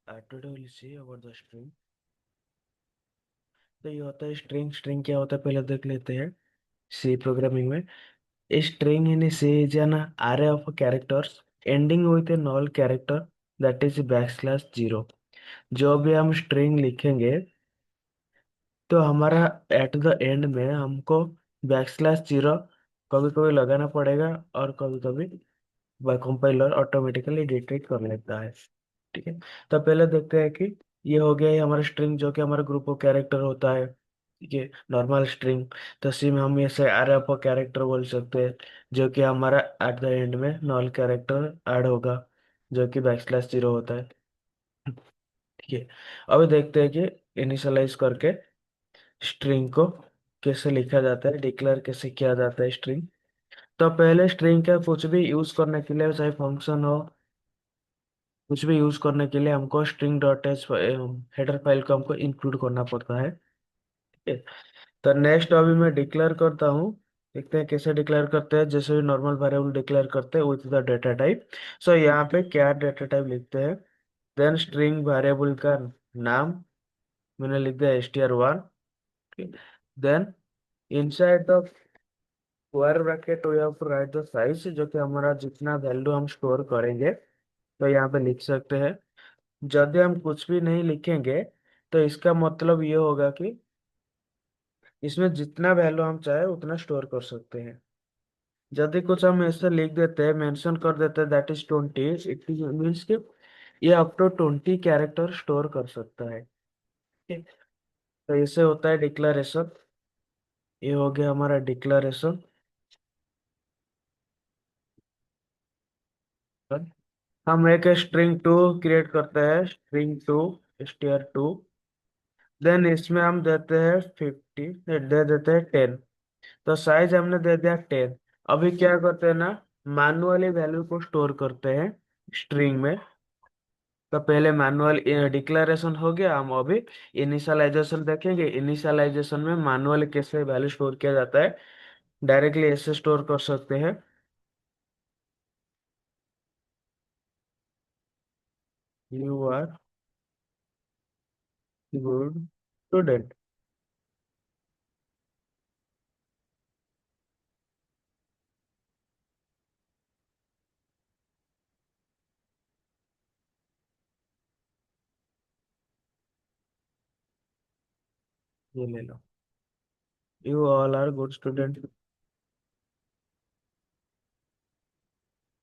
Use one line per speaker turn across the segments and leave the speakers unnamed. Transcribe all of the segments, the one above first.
Today we'll see about the string. तो ये होता है स्ट्रिंग। स्ट्रिंग क्या होता है पहले देख लेते हैं। सी प्रोग्रामिंग में string in C is an array of characters ending with a null character that is backslash zero. जो भी हम स्ट्रिंग लिखेंगे तो हमारा एट द एंड में हमको बैकस्लैश जीरो कभी कभी लगाना पड़ेगा और कभी कभी कंपाइलर ऑटोमेटिकली डिटेक्ट कर लेता है। ठीक है। तो पहले देखते हैं कि ये हो गया ये हमारा स्ट्रिंग जो कि हमारा ग्रुप ऑफ कैरेक्टर होता है। ठीक है, नॉर्मल स्ट्रिंग। तो सी में हम इसे अरे ऑफ कैरेक्टर बोल सकते हैं जो कि हमारा एट द एंड में नॉल कैरेक्टर ऐड होगा जो कि बैकस्लैश जीरो होता है। ठीक है। अभी देखते हैं कि इनिशियलाइज करके स्ट्रिंग को कैसे लिखा जाता है, डिक्लेयर कैसे किया जाता है स्ट्रिंग। तो पहले स्ट्रिंग का कुछ भी यूज करने के लिए चाहे फंक्शन हो, कुछ भी यूज करने के लिए हमको string dot H header file को हमको इंक्लूड करना पड़ता है। ठीक है। तो नेक्स्ट अभी मैं डिक्लेयर करता हूँ। देखते हैं कैसे डिक्लेयर करते हैं। जैसे भी नॉर्मल वेरिएबल डिक्लेयर करते हैं विथ द डेटा टाइप। सो यहाँ पे क्या डेटा टाइप लिखते हैं। देन स्ट्रिंग वेरिएबल का नाम मैंने लिख दिया str1। Then inside the square bracket we have to write the size जो कि हमारा जितना वैल्यू हम स्टोर करेंगे तो यहाँ पे लिख सकते हैं। यदि हम कुछ भी नहीं लिखेंगे तो इसका मतलब ये होगा कि इसमें जितना वैल्यू हम चाहे उतना स्टोर कर सकते हैं। यदि कुछ हम ऐसे लिख देते हैं, मेंशन कर देते हैं दैट इज 20, इट मीन्स कि ये अप टू 20 कैरेक्टर स्टोर कर सकता है। ठीक है। तो इससे होता है डिक्लेरेशन। ये हो गया हमारा डिक्लेरेशन। हम एक स्ट्रिंग टू क्रिएट करते हैं, स्ट्रिंग टू str2। देन इसमें हम देते हैं 50, दे देते हैं 10। तो साइज हमने दे दिया 10। अभी क्या करते हैं ना, मैनुअली वैल्यू को स्टोर करते हैं स्ट्रिंग में। तो पहले मैनुअल डिक्लेरेशन हो गया, हम अभी इनिशियलाइजेशन देखेंगे। इनिशियलाइजेशन में मैनुअली कैसे वैल्यू स्टोर किया जाता है, डायरेक्टली ऐसे स्टोर कर सकते हैं। You are good student. ये ले लो, you all are good student.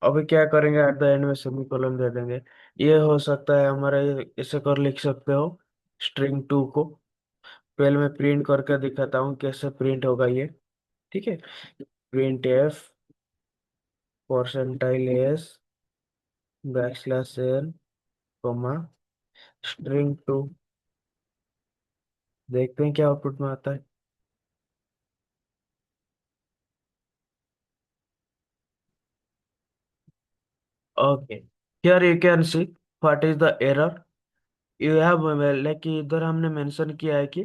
अभी क्या करेंगे, एट द एंड में सेमीकोलन दे देंगे। ये हो सकता है हमारा, ये ऐसे कर लिख सकते हो स्ट्रिंग टू को। पहले मैं प्रिंट करके दिखाता हूँ कैसे प्रिंट होगा ये। ठीक है। Print F percentile S backslash N comma string two. देखते हैं क्या आउटपुट में आता है। Okay, here you can see what is the error you have. Like इधर हमने मेंशन किया है कि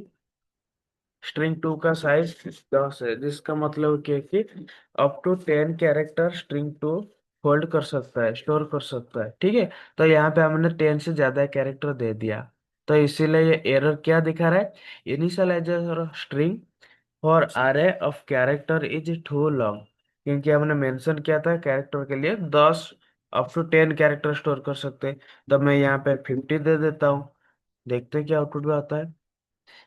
स्ट्रिंग टू का साइज 10 है, जिसका मतलब क्या है कि up to 10 character string to hold कर सकता है, स्टोर कर सकता है। ठीक है। तो यहाँ पे हमने 10 से ज्यादा कैरेक्टर दे दिया। तो इसीलिए ये एरर क्या दिखा रहा है, initializer string for array of character is too long. क्योंकि हमने मेंशन किया था कैरेक्टर के लिए 10 अप टू 10 कैरेक्टर स्टोर कर सकते हैं। तो मैं यहाँ पे 50 दे देता हूँ। देखते हैं क्या आउटपुट में आता है।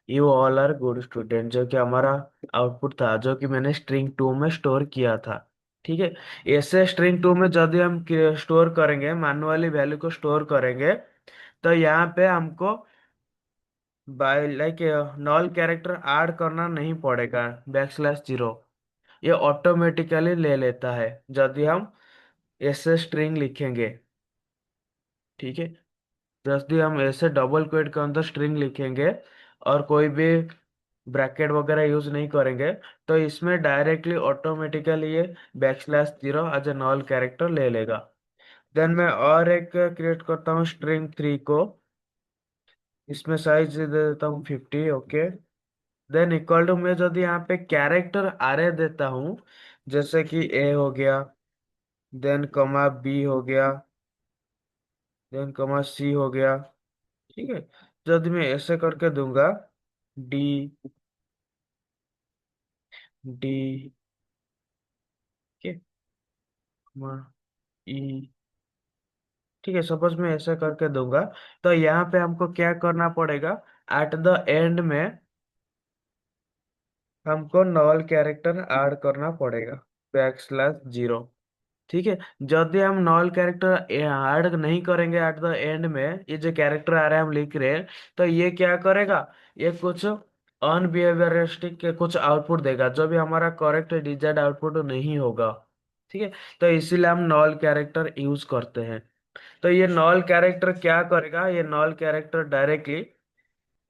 You all are good student जो कि हमारा आउटपुट था, जो कि मैंने स्ट्रिंग टू में स्टोर किया था। ठीक है। ऐसे स्ट्रिंग टू में यदि हम स्टोर करेंगे, मैनुअली वैल्यू को स्टोर करेंगे तो यहाँ पे हमको by like null character add करना नहीं पड़ेगा बैकस्लैश जीरो। ये ऑटोमेटिकली ले लेता है यदि हम ऐसे स्ट्रिंग लिखेंगे। ठीक है। यदि हम ऐसे डबल क्वोट के अंदर स्ट्रिंग लिखेंगे और कोई भी ब्रैकेट वगैरह यूज नहीं करेंगे तो इसमें डायरेक्टली ऑटोमेटिकली ये backslash zero as a null character ले लेगा। देन मैं और एक क्रिएट करता हूँ स्ट्रिंग थ्री को। इसमें साइज दे देता हूँ 50। ओके। देन इक्वल टू में यदि यहाँ पे कैरेक्टर आरे देता हूँ, जैसे कि ए हो गया, देन कमा बी हो गया, देन कमा सी हो गया, ठीक है। यदि मैं ऐसे करके दूंगा डी डी के ई, ठीक है, सपोज मैं ऐसा करके दूंगा, तो यहाँ पे हमको क्या करना पड़ेगा, एट द एंड में हमको नॉल कैरेक्टर ऐड करना पड़ेगा, \0। ठीक है। यदि हम नॉल कैरेक्टर ऐड नहीं करेंगे एट द एंड में, ये जो कैरेक्टर आ रहा है हम लिख रहे हैं, तो ये क्या करेगा, ये कुछ अनबिहेवियरिस्टिक के कुछ आउटपुट देगा, जो भी हमारा करेक्ट डिजायर्ड आउटपुट नहीं होगा। ठीक है। तो इसीलिए हम नॉल कैरेक्टर यूज करते हैं। तो ये नॉल कैरेक्टर क्या करेगा, ये नॉल कैरेक्टर डायरेक्टली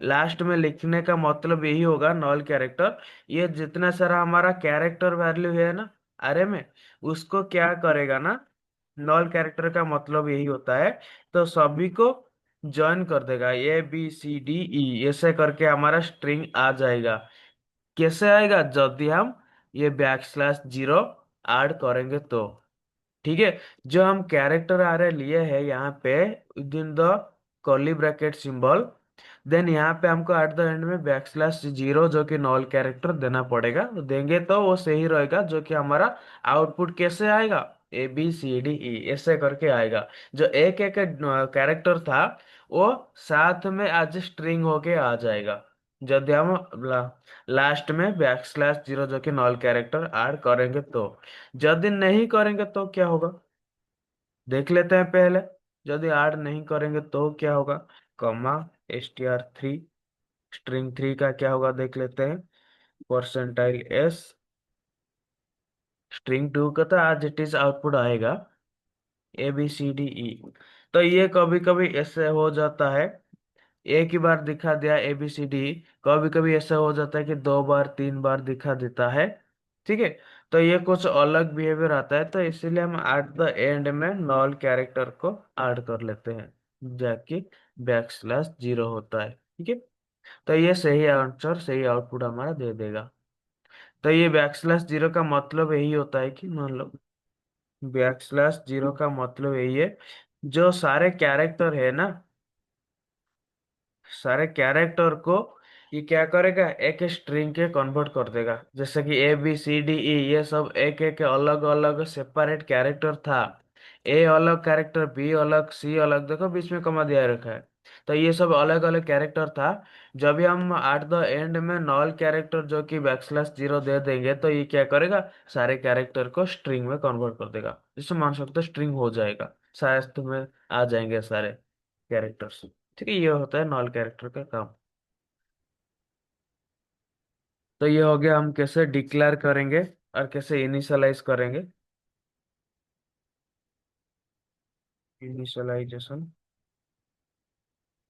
लास्ट में लिखने का मतलब यही होगा, नॉल कैरेक्टर ये जितना सारा हमारा कैरेक्टर वैल्यू है ना अरे में, उसको क्या करेगा ना, नॉल कैरेक्टर का मतलब यही होता है, तो सभी को ज्वाइन कर देगा, ABCDE ऐसे करके हमारा स्ट्रिंग आ जाएगा। कैसे आएगा, यदि हम ये \0 ऐड करेंगे तो। ठीक है। जो हम कैरेक्टर आ रहे लिए हैं यहाँ पे within the curly bracket symbol, then यहाँ पे हमको एट द एंड में \0 जो कि नॉल कैरेक्टर देना पड़ेगा, तो देंगे तो वो सही रहेगा, जो कि हमारा आउटपुट कैसे आएगा, ABCDE ऐसे करके आएगा। जो एक एक कैरेक्टर था वो साथ में आज स्ट्रिंग होके आ जाएगा, यदि हम लास्ट में \0 जो कि नॉल कैरेक्टर ऐड करेंगे तो। यदि नहीं करेंगे तो क्या होगा, देख लेते हैं पहले। यदि ऐड नहीं करेंगे तो क्या होगा, कॉमा str3, स्ट्रिंग 3 का क्या होगा देख लेते हैं, %s, स्ट्रिंग 2 का तो आज इट इज आउटपुट आएगा ABCDE। तो ये कभी कभी ऐसे हो जाता है, एक ही बार दिखा दिया ABCD, कभी कभी ऐसा हो जाता है कि 2 बार 3 बार दिखा देता है। ठीक है। तो ये कुछ अलग बिहेवियर आता है, तो इसीलिए हम एट द एंड में नॉल कैरेक्टर को ऐड कर लेते हैं, जाके \0 होता है। ठीक है। तो ये सही आंसर, सही आउटपुट हमारा दे देगा। तो ये \0 का मतलब यही होता है कि मान लो \0 का मतलब यही है, जो सारे कैरेक्टर है ना, सारे कैरेक्टर को ये क्या करेगा, एक स्ट्रिंग के कन्वर्ट कर देगा, जैसे कि ABCDE ये सब एक एक अलग अलग सेपरेट कैरेक्टर था, ए अलग कैरेक्टर, बी अलग, सी अलग, देखो बीच में कमा दिया रखा है, तो ये सब अलग अलग कैरेक्टर था। जब भी हम एट द एंड में नॉल कैरेक्टर जो कि \0 दे देंगे, तो ये क्या करेगा, सारे कैरेक्टर को स्ट्रिंग में कन्वर्ट कर देगा, जिससे मान सकते स्ट्रिंग हो जाएगा, शायद तुम्हें आ जाएंगे सारे कैरेक्टर्स। ठीक है, ये होता है नॉल कैरेक्टर का काम। तो ये हो गया हम कैसे डिक्लेयर करेंगे और कैसे इनिशियलाइज करेंगे। इनिशियलाइजेशन,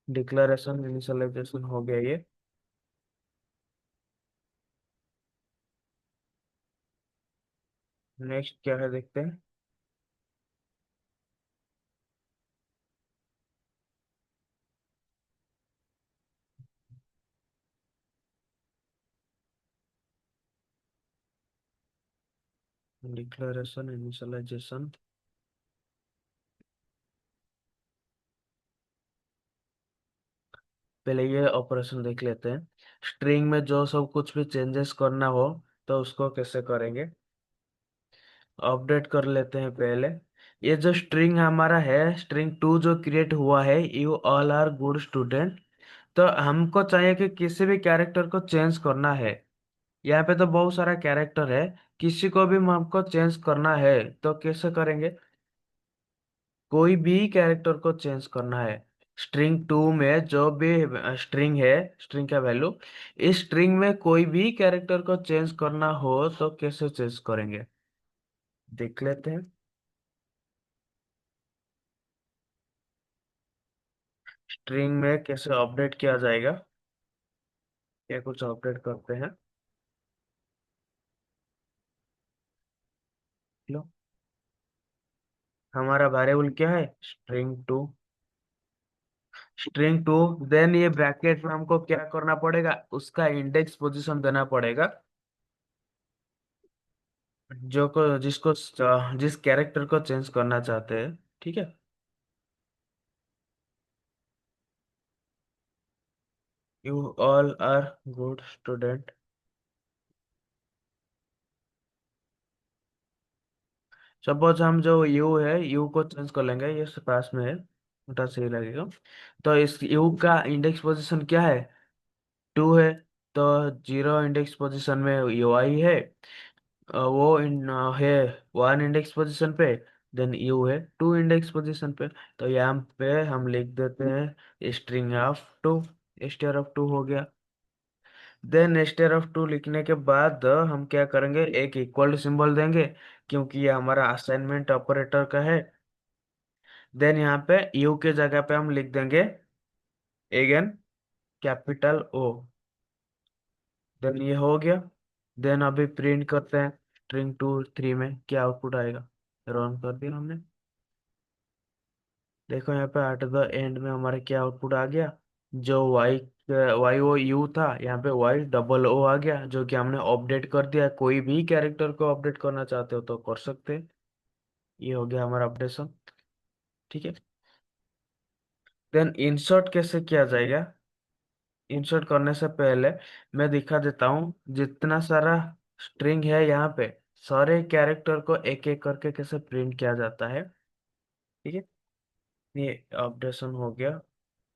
डिक्लेरेशन, इनिशियलाइजेशन हो गया ये। नेक्स्ट क्या है देखते हैं। डिक्लेरेशन, इनिशियलाइजेशन, पहले ये ऑपरेशन देख लेते हैं। स्ट्रिंग में जो सब कुछ भी चेंजेस करना हो, तो उसको कैसे करेंगे, अपडेट कर लेते हैं पहले। ये जो स्ट्रिंग हमारा है, string 2 जो क्रिएट हुआ है, you all are good student, तो हमको चाहिए कि किसी भी कैरेक्टर को चेंज करना है। यहाँ पे तो बहुत सारा कैरेक्टर है, किसी को भी हमको चेंज करना है, तो कैसे करेंगे, कोई भी कैरेक्टर को चेंज करना है। स्ट्रिंग 2 में जो भी स्ट्रिंग है, स्ट्रिंग का वैल्यू, इस स्ट्रिंग में कोई भी कैरेक्टर को चेंज करना हो तो कैसे चेंज करेंगे, देख लेते हैं। स्ट्रिंग में कैसे अपडेट किया जाएगा, या कुछ अपडेट करते हैं। लो, हमारा वेरिएबल क्या है, स्ट्रिंग 2, स्ट्रिंग 2, देन ये ब्रैकेट में हमको क्या करना पड़ेगा, उसका इंडेक्स पोजीशन देना पड़ेगा, जो को जिसको जिस कैरेक्टर को चेंज करना चाहते हैं। ठीक है। You all are good student. Suppose हम जो यू है यू को चेंज कर लेंगे, ये पास में है, उल्टा सही लगेगा। तो इस यू का इंडेक्स पोजीशन क्या है? 2 है। तो 0 इंडेक्स पोजीशन में यू आई है। वो है 1 इंडेक्स पोजीशन पे। देन यू है 2 इंडेक्स पोजीशन पे। तो यहाँ पे हम लिख देते हैं स्ट्रिंग ऑफ 2। स्ट्र ऑफ 2 हो गया। देन स्ट्र ऑफ 2 लिखने के बाद हम क्या करेंगे, एक इक्वल सिंबल देंगे, क्योंकि ये हमारा असाइनमेंट ऑपरेटर का है। देन यहाँ पे यू के जगह पे हम लिख देंगे अगेन कैपिटल ओ। देन ये हो गया। देन अभी प्रिंट करते हैं स्ट्रिंग 2 3 में क्या आउटपुट आएगा। रन कर दिया हमने। देखो यहाँ पे एट द एंड में हमारे क्या आउटपुट आ गया। जो वाई ओ यू था, यहाँ पे वाई डबल ओ आ गया, जो कि हमने अपडेट कर दिया। कोई भी कैरेक्टर को अपडेट करना चाहते हो तो कर सकते हैं। ये हो गया हमारा अपडेशन। ठीक है। देन इंसर्ट कैसे किया जाएगा। इंसर्ट करने से पहले मैं दिखा देता हूँ जितना सारा स्ट्रिंग है यहाँ पे, सारे कैरेक्टर को एक एक करके कैसे प्रिंट किया जाता है। ठीक है। ये अपडेशन हो गया।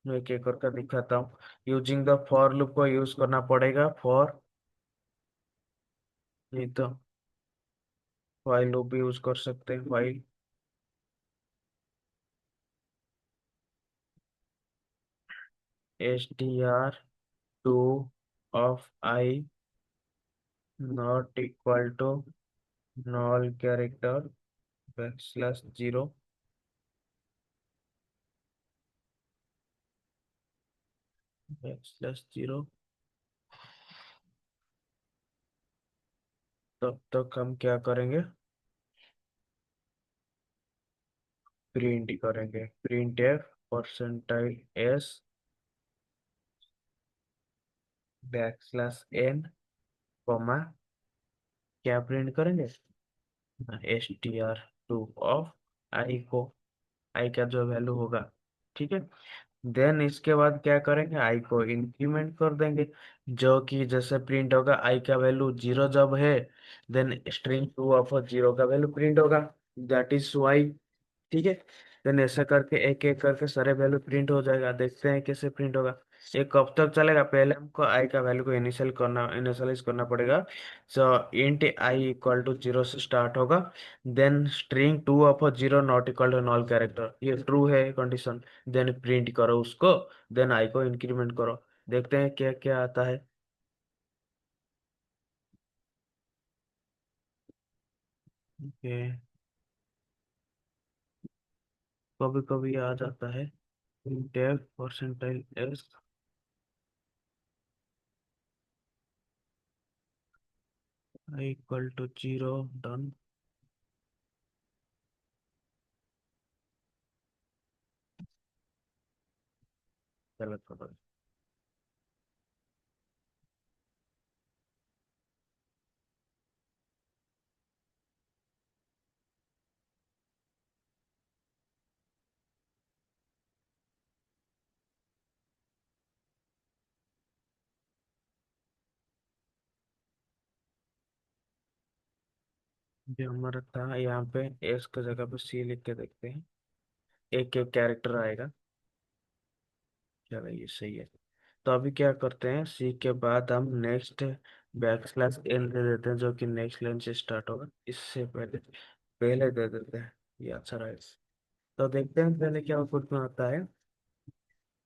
मैं एक एक करके दिखाता हूँ। यूजिंग द फॉर लूप को यूज करना पड़ेगा। फॉर नहीं तो व्हाइल लूप भी यूज कर सकते हैं। While str2 of I not equal to null character \0 \0। तब तक हम क्या करेंगे, प्रिंट करेंगे। Print F percentile s \n comma क्या प्रिंट करेंगे, str2 ऑफ आई को, आई का जो वैल्यू होगा। ठीक है। देन इसके बाद क्या करेंगे, आई को इंक्रीमेंट कर देंगे, जो कि जैसे प्रिंट होगा आई का वैल्यू 0 जब है, देन string 2 ऑफ 0 का वैल्यू प्रिंट होगा, दैट इज वाई। ठीक है। देन ऐसा करके एक एक करके सारे वैल्यू प्रिंट हो जाएगा। देखते हैं कैसे प्रिंट होगा। ये कब तक चलेगा, पहले हमको आई का वैल्यू को इनिशियलाइज करना पड़ेगा। So int I equal to 0 से स्टार्ट होगा। Then string 2 of 0 not equal to null character, ये ट्रू है कंडीशन। देन प्रिंट करो उसको। देन आई को इंक्रीमेंट करो। देखते हैं क्या क्या आता है। ओके। कभी कभी आ जाता है। Def percentile s equal to 0 done. गलत पकड़। जो हमारा था यहाँ पे एस की जगह पे सी लिख के देखते हैं। एक एक कैरेक्टर आएगा। चलो ये सही है। तो अभी क्या करते हैं, सी के बाद हम नेक्स्ट \n दे देते हैं, जो कि नेक्स्ट लाइन से स्टार्ट होगा। इससे पहले पहले दे देते हैं, ये अच्छा रहेगा। तो देखते हैं पहले क्या आउटपुट में आता है।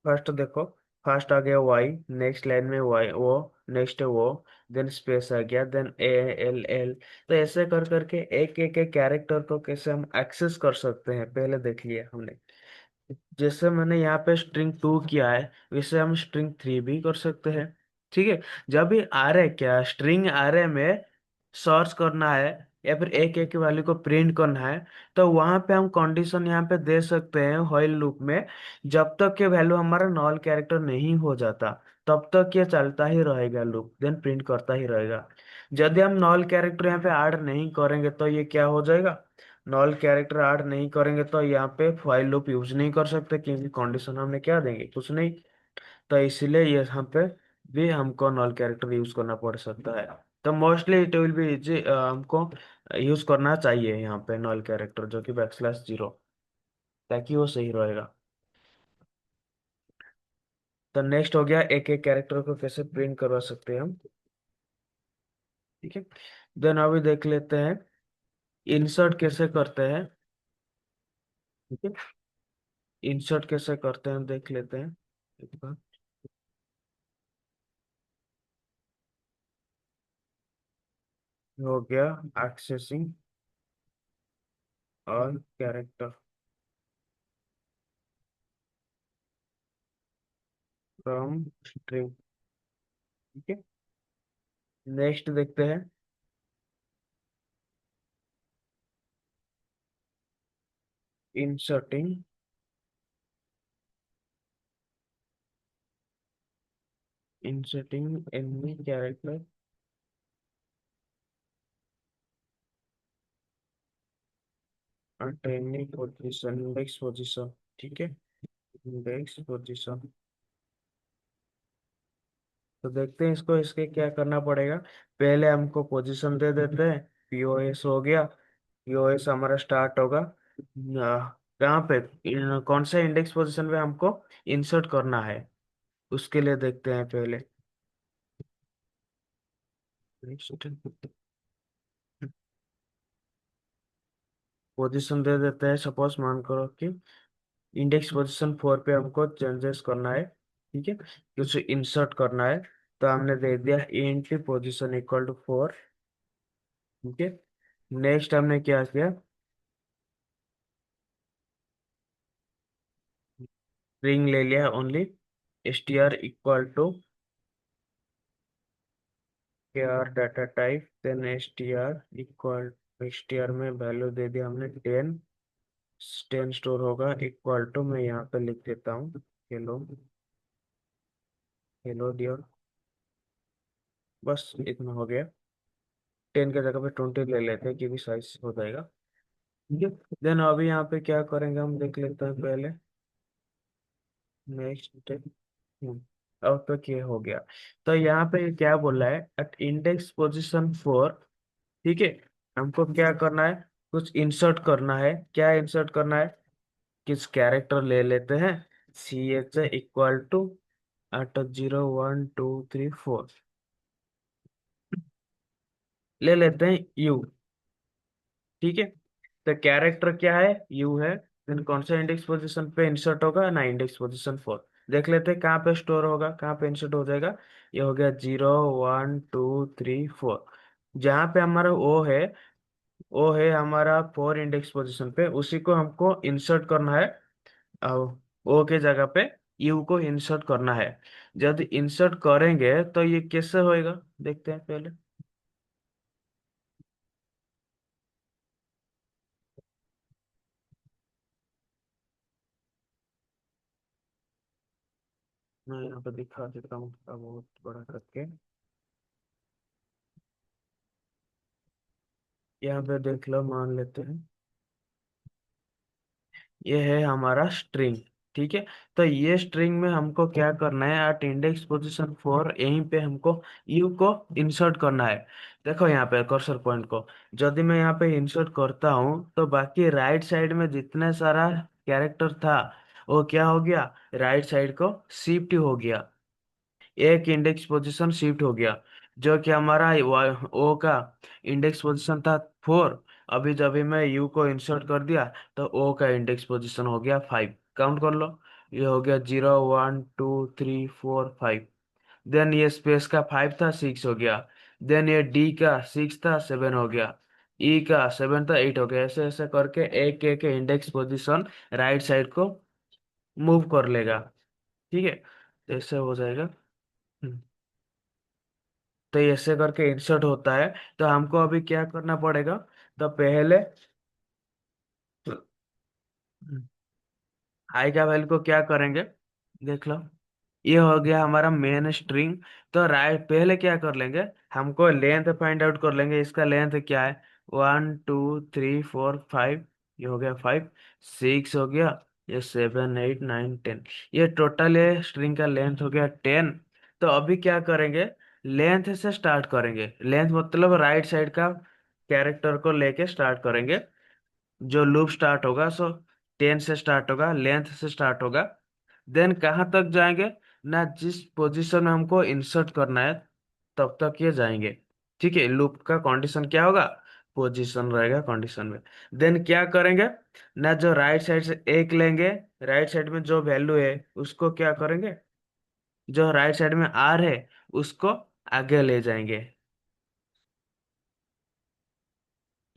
फर्स्ट देखो, फर्स्ट आ गया वाई, नेक्स्ट लाइन में वाई वो, नेक्स्ट वो, देन स्पेस आ गया, देन ए एल एल। तो ऐसे कर करके एक एक एक कैरेक्टर को कैसे हम एक्सेस कर सकते हैं पहले देख लिया हमने। जैसे मैंने यहाँ पे string 2 किया है, वैसे हम string 3 भी कर सकते हैं। ठीक है। जब भी array क्या स्ट्रिंग array में सर्च करना है या फिर एक एक वैल्यू को प्रिंट करना है, तो वहां पे हम कंडीशन यहाँ पे दे सकते हैं व्हाइल लूप में। जब तक ये वैल्यू हमारा नॉल कैरेक्टर नहीं हो जाता, तब तक ये चलता ही रहेगा लूप, देन प्रिंट करता ही रहेगा। यदि हम नॉल कैरेक्टर यहाँ पे ऐड नहीं करेंगे तो ये क्या हो जाएगा, नॉल कैरेक्टर ऐड नहीं करेंगे तो यहाँ पे व्हाइल लूप यूज नहीं कर सकते, क्योंकि कंडीशन हमने क्या देंगे, कुछ नहीं। तो इसीलिए ये यहाँ पे भी हमको नॉल कैरेक्टर यूज करना पड़ सकता है। तो mostly it will be easy, हमको यूज करना चाहिए यहाँ पे नॉल कैरेक्टर जो कि \0 ताकि वो सही रहेगा। तो नेक्स्ट हो गया एक एक कैरेक्टर को कैसे प्रिंट करवा सकते हैं हम। ठीक है, देन अभी देख लेते हैं इंसर्ट कैसे करते हैं। ठीक है, इंसर्ट कैसे करते हैं देख लेते हैं एक बार। हो गया एक्सेसिंग और कैरेक्टर फ्रॉम स्ट्रिंग। ठीक है, नेक्स्ट देखते हैं inserting inserting any character attaining position index position. ठीक है, इंडेक्स पोजीशन। तो देखते हैं इसको, इसके क्या करना पड़ेगा। पहले हमको पोजीशन दे देते हैं, पीओएस हो गया। पीओएस हमारा स्टार्ट होगा कहाँ पे, कौन सा इंडेक्स पोजीशन पे हमको इंसर्ट करना है, उसके लिए देखते हैं पहले। पोजीशन दे देते हैं, सपोज मान करो कि इंडेक्स पोजीशन 4 पे हमको चेंजेस करना है। ठीक है, कुछ इंसर्ट करना है। तो हमने दे दिया इंट पोजीशन इक्वल टू 4। ठीक है, नेक्स्ट हमने क्या किया, स्ट्रिंग ले लिया only, str equal to KR data type, then str equal, str में वैल्यू दे दिया हमने 10। 10 स्टोर होगा इक्वल टू, मैं यहाँ पे लिख देता हूँ हेलो, हेलो डियर। बस इतना हो गया। 10 के जगह पे 20 ले लेते हैं क्योंकि साइज हो जाएगा। ठीक है, देन अभी यहाँ पे क्या करेंगे हम देख लेते हैं पहले। नेक्स्ट, अब तक ये हो गया। तो यहाँ पे क्या बोला है, एट इंडेक्स पोजीशन 4। ठीक है, हमको क्या करना है, कुछ इंसर्ट करना है। क्या इंसर्ट करना है, किस कैरेक्टर ले लेते हैं, ch इक्वल टू 0 1 2 3 4 ले लेते हैं u। ठीक है, तो कैरेक्टर क्या है, u है। देन कौन सा इंडेक्स पोजीशन पे इंसर्ट होगा ना, इंडेक्स पोजीशन 4। देख लेते हैं कहाँ पे स्टोर होगा, कहाँ पे इंसर्ट हो जाएगा। ये हो गया 0 1 2 3 4, जहाँ पे हमारा ओ है हमारा 4 इंडेक्स पोजीशन पे, उसी को हमको इंसर्ट करना है। ओ के जगह पे यू को इंसर्ट करना है। जब इंसर्ट करेंगे तो ये कैसे होएगा देखते हैं पहले। मैं यहाँ पे दिखा देता हूँ थोड़ा बहुत बड़ा करके। यहाँ पे देख लो, मान लेते हैं ये है हमारा स्ट्रिंग। ठीक है, तो ये स्ट्रिंग में हमको क्या करना है, एट इंडेक्स पोजीशन 4 यहीं पे हमको यू को इंसर्ट करना है। देखो यहाँ पे कर्सर पॉइंट को, यदि मैं यहाँ पे इंसर्ट करता हूँ तो बाकी राइट साइड में जितने सारा कैरेक्टर था वो क्या हो गया, राइट साइड को शिफ्ट हो गया, एक इंडेक्स पोजीशन शिफ्ट हो गया। जो कि हमारा ओ का इंडेक्स पोजीशन था 4, अभी जब भी मैं यू को इंसर्ट कर दिया तो ओ का इंडेक्स पोजीशन हो गया 5। काउंट कर लो, ये हो गया 0 1 2 3 4 5। देन ये स्पेस का 5 था, 6 हो गया। देन ये डी का 6 था, 7 हो गया। ई का 7 था, 8 हो गया। ऐसे ऐसे करके एक एक इंडेक्स पोजीशन राइट साइड को मूव कर लेगा। ठीक है, तो ऐसे हो जाएगा। हम्म। तो ये ऐसे करके इंसर्ट होता है। तो हमको अभी क्या करना पड़ेगा, तो पहले आई का वैल्यू को क्या करेंगे देख लो, ये हो गया हमारा मेन स्ट्रिंग। तो राइट पहले क्या कर लेंगे, हमको लेंथ फाइंड आउट कर लेंगे। इसका लेंथ क्या है, 1 2 3 4 5, ये हो गया 5। 6 हो गया, ये 7 8 9 10, ये टोटल ये स्ट्रिंग का लेंथ हो गया 10। तो अभी क्या करेंगे, लेंथ से स्टार्ट करेंगे। लेंथ मतलब राइट साइड का कैरेक्टर को लेके स्टार्ट करेंगे। जो लूप स्टार्ट होगा सो 10 से स्टार्ट होगा, लेंथ से स्टार्ट होगा। देन कहाँ तक जाएंगे, ना जिस पोजीशन में हमको इंसर्ट करना है तब तक ये जाएंगे। ठीक है, लूप का कंडीशन क्या होगा, पोजीशन रहेगा कंडीशन में। देन क्या करेंगे, ना जो राइट साइड से एक लेंगे, राइट साइड में जो वैल्यू है उसको क्या करेंगे, जो राइट साइड में आर है उसको आगे ले जाएंगे।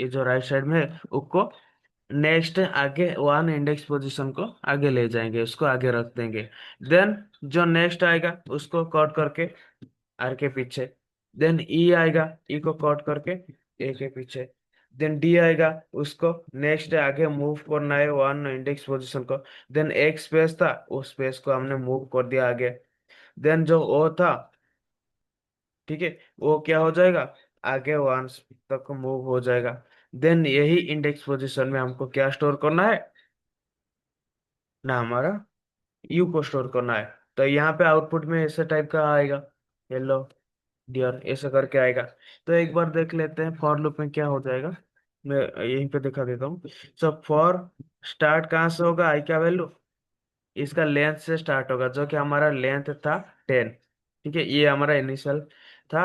ये जो राइट साइड में है उसको नेक्स्ट आगे वन इंडेक्स पोजीशन को आगे ले जाएंगे, उसको आगे रख देंगे। देन जो नेक्स्ट आएगा उसको कट करके आर के पीछे। देन ई आएगा, ई को कट करके ए के पीछे। देन डी आएगा, उसको नेक्स्ट आगे मूव करना है वन इंडेक्स पोजीशन को। देन एक स्पेस था, उस स्पेस को हमने मूव कर दिया आगे। देन जो ओ था, ठीक है, वो क्या हो जाएगा, आगे वन तक मूव हो जाएगा। देन यही इंडेक्स पोजीशन में हमको क्या स्टोर करना है, ना हमारा यू को स्टोर करना है। तो यहाँ पे आउटपुट में ऐसे टाइप का आएगा, हेलो डियर, ऐसे करके आएगा। तो एक बार देख लेते हैं फॉर लूप में क्या हो जाएगा। मैं यहीं पे दिखा देता हूँ। सब फॉर स्टार्ट कहाँ से होगा, आई का वैल्यू इसका लेंथ से स्टार्ट होगा, जो कि हमारा लेंथ था 10। ठीक है, ये हमारा इनिशियल था,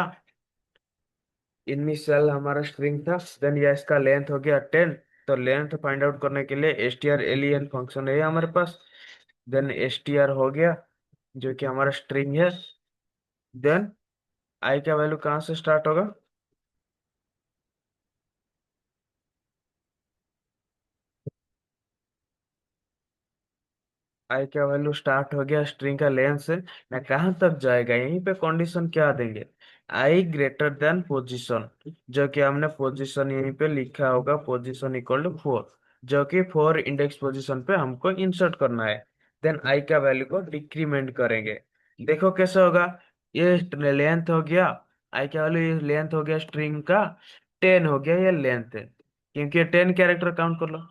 इनिशियल हमारा स्ट्रिंग था। देन ये इसका लेंथ हो गया 10। तो लेंथ फाइंड आउट करने के लिए str फंक्शन है हमारे पास। देन str हो गया, जो कि हमारा स्ट्रिंग है। देन आई का वैल्यू कहाँ से स्टार्ट होगा, आई का वैल्यू स्टार्ट हो गया स्ट्रिंग का लेंथ से। ना कहाँ तक जाएगा, यहीं पे कंडीशन क्या देंगे, आई ग्रेटर देन पोजीशन, जो कि हमने पोजीशन यहीं पे लिखा होगा, पोजीशन इक्वल टू 4, जो कि 4 इंडेक्स पोजीशन पे हमको इंसर्ट करना है। देन आई का वैल्यू को डिक्रीमेंट करेंगे। देखो कैसे होगा, ये लेंथ हो गया, आई का वैल्यू ये लेंथ हो गया स्ट्रिंग का 10 हो गया, ये लेंथ है क्योंकि ये 10 कैरेक्टर काउंट कर लो।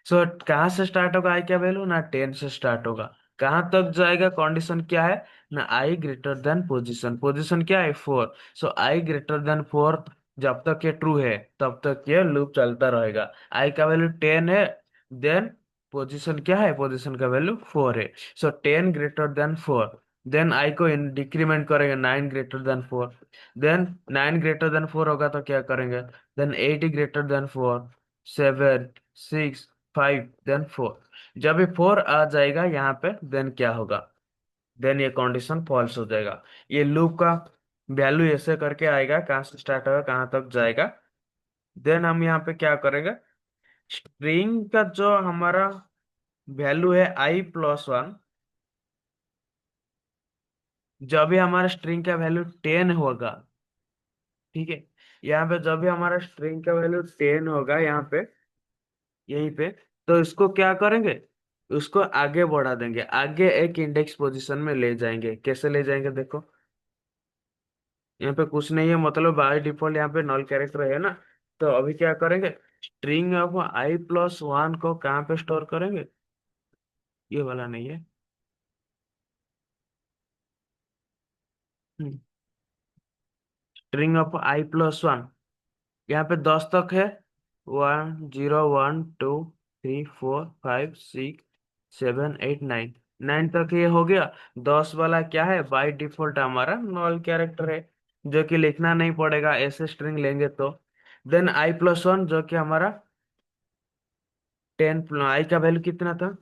सो कहाँ से स्टार्ट होगा आई का वैल्यू, ना 10 से स्टार्ट होगा। कहाँ तक जाएगा, कंडीशन क्या है, ना आई ग्रेटर देन पोजीशन, पोजीशन क्या है 4। सो आई ग्रेटर देन 4, जब तक ये ट्रू है तब तक ये लूप चलता रहेगा। आई का वैल्यू 10 है, देन पोजीशन क्या है, पोजीशन का वैल्यू 4 है। So 10 greater than 4। Then I को डिक्रीमेंट करेंगे 9 greater than 4। Then 9 greater than 4 होगा तो क्या करेंगे, देन 8 ग्रेटर देन 4, 7 6 5 देन 4। जब ये 4 आ जाएगा यहाँ पे, देन क्या होगा, देन ये कंडीशन फॉल्स हो जाएगा। ये लूप का वैल्यू ऐसे करके आएगा, कहाँ से स्टार्ट होगा कहाँ तक जाएगा। देन हम यहाँ पे क्या करेंगे, स्ट्रिंग का जो हमारा वैल्यू है i+1, जब भी हमारा स्ट्रिंग का वैल्यू 10 होगा, ठीक है, यहाँ पे जब भी हमारा स्ट्रिंग का वैल्यू 10 होगा यहाँ पे, यहीं पे, तो इसको क्या करेंगे, उसको आगे बढ़ा देंगे, आगे एक इंडेक्स पोजीशन में ले जाएंगे। कैसे ले जाएंगे देखो, यहाँ पे कुछ नहीं है, मतलब बाय डिफॉल्ट यहाँ पे नल कैरेक्टर है ना। तो अभी क्या करेंगे, स्ट्रिंग ऑफ i+1 को कहाँ पे स्टोर करेंगे, ये वाला नहीं है। स्ट्रिंग ऑफ i+1, यहाँ पे 10 तक है, 1 0 1 2 3 4 5 6 7 8 9, 9 तक ये हो गया। 10 वाला क्या है, बाय डिफॉल्ट हमारा नॉल कैरेक्टर है, जो कि लिखना नहीं पड़ेगा ऐसे स्ट्रिंग लेंगे तो। देन i+1 जो कि हमारा 10, आई का वैल्यू कितना था,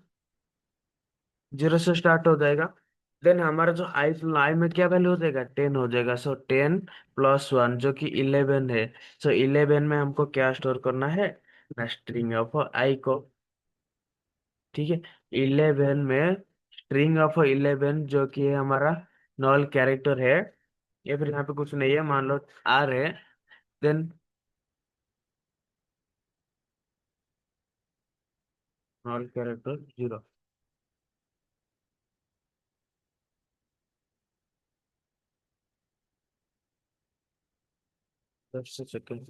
0 से स्टार्ट हो जाएगा। देन हमारा जो आई में क्या वैल्यू हो जाएगा, 10 हो जाएगा। सो 10+1 जो कि 11 है। सो 11 में हमको क्या स्टोर करना है, स्ट्रिंग ऑफ आई को। ठीक है, 11 में स्ट्रिंग ऑफ 11 जो कि है हमारा नॉल कैरेक्टर है, या फिर यहाँ पे कुछ नहीं है, मान लो आर है। Then null character 0। दस सेकेंड।